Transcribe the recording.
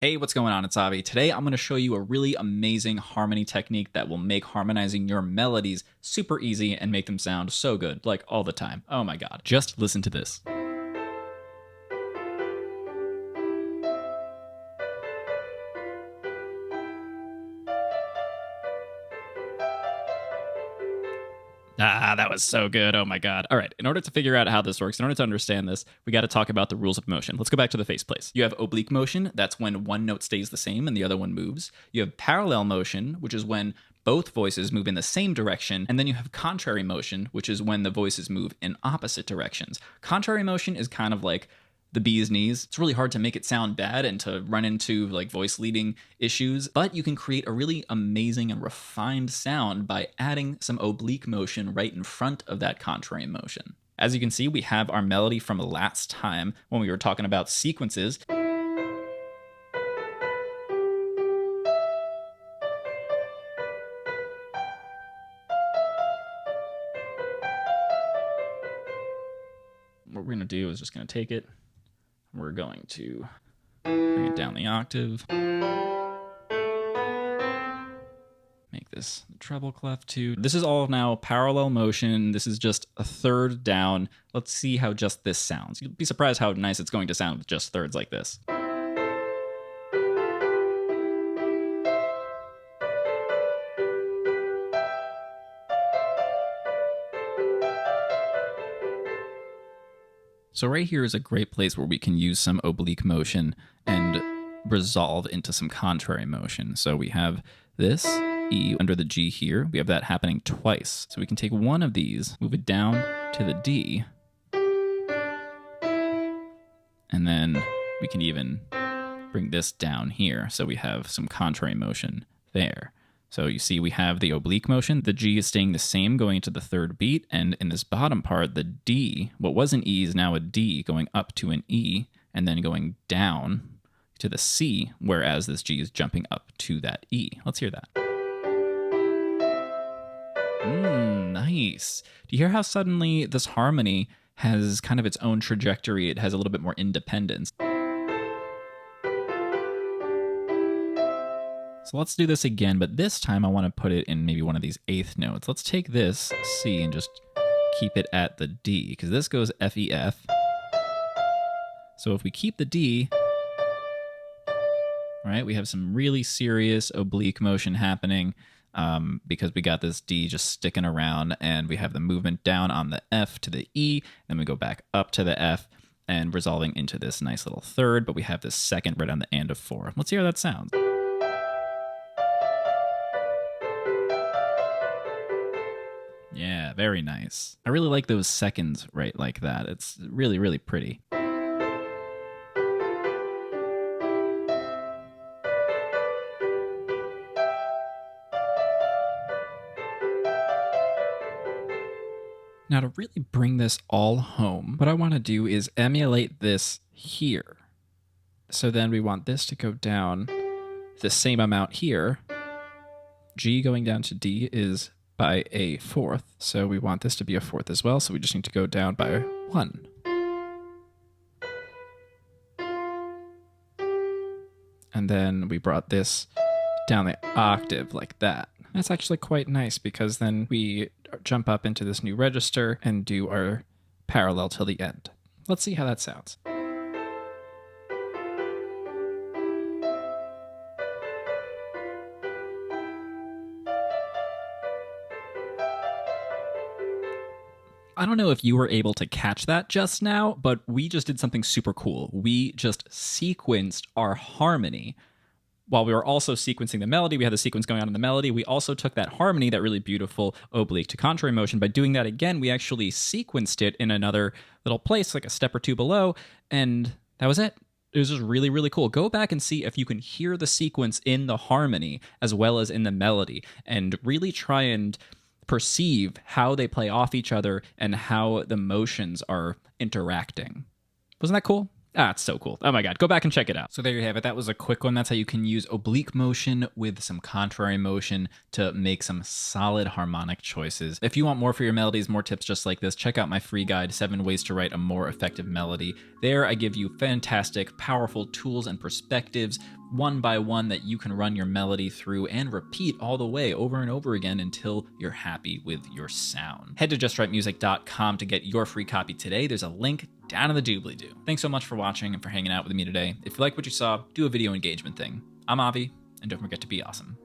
Hey, what's going on? It's Avi. Today I'm going to show you a really amazing harmony technique that will make harmonizing your melodies super easy and make them sound so good, like all the time. Oh my god. Just listen to this. Ah, that was so good. Oh my god. All right, in order to figure out how this works, in order to understand this, we got to talk about the rules of motion. Let's go back to the face place. You have oblique motion, that's when one note stays the same and the other one moves. You have parallel motion, which is when both voices move in the same direction, and then you have contrary motion, which is when the voices move in opposite directions. Contrary motion is kind of like the bee's knees. It's really hard to make it sound bad and to run into like voice leading issues, but you can create a really amazing and refined sound by adding some oblique motion right in front of that contrary motion. As you can see, we have our melody from last time when we were talking about sequences. What we're going to do is just going to take it. We're going to bring it down the octave. Make this the treble clef too. This is all now parallel motion. This is just a third down. Let's see how just this sounds. You'll be surprised how nice it's going to sound with just thirds like this. So right here is a great place where we can use some oblique motion and resolve into some contrary motion. So we have this E under the G here. We have that happening twice. So we can take one of these, move it down to the D, and then we can even bring this down here. So we have some contrary motion there. So you see we have the oblique motion. The G is staying the same going into the third beat. And in this bottom part, the D, what was an E is now a D going up to an E and then going down to the C, whereas this G is jumping up to that E. Let's hear that. Nice. Do you hear how suddenly this harmony has kind of its own trajectory? It has a little bit more independence. So let's do this again, but this time I want to put it in maybe one of these eighth notes. Let's take this C and just keep it at the D, because this goes F, E, F. So if we keep the D, right, we have some really serious oblique motion happening because we got this D just sticking around, and we have the movement down on the F to the E, then we go back up to the F and resolving into this nice little third, but we have this second right on the end of 4. Let's see how that sounds. Yeah, very nice. I really like those seconds right like that. It's really, really pretty. Now to really bring this all home, what I want to do is emulate this here. So then we want this to go down the same amount here. G going down to D is by a fourth, so we want this to be a fourth as well, so we just need to go down by 1. And then we brought this down the octave like that. That's actually quite nice because then we jump up into this new register and do our parallel till the end. Let's see how that sounds. I don't know if you were able to catch that just now, but we just did something super cool. We just sequenced our harmony while we were also sequencing the melody. We had the sequence going on in the melody. We also took that harmony, that really beautiful oblique to contrary motion. By doing that again, we actually sequenced it in another little place, like a step or two below, and that was it. It was just really, really cool. Go back and see if you can hear the sequence in the harmony as well as in the melody, and really try and perceive how they play off each other and how the motions are interacting. Wasn't that cool? Ah, it's so cool. Oh my God, go back and check it out. So there you have it. That was a quick one. That's how you can use oblique motion with some contrary motion to make some solid harmonic choices. If you want more for your melodies, more tips just like this, check out my free guide, 7 Ways to Write a More Effective Melody. There I give you fantastic, powerful tools and perspectives, one by one, that you can run your melody through and repeat all the way over and over again until you're happy with your sound. Head to justwritemusic.com to get your free copy today. There's a link down in the doobly-doo. Thanks so much for watching and for hanging out with me today. If you like what you saw, do a video engagement thing. I'm Avi, and don't forget to be awesome.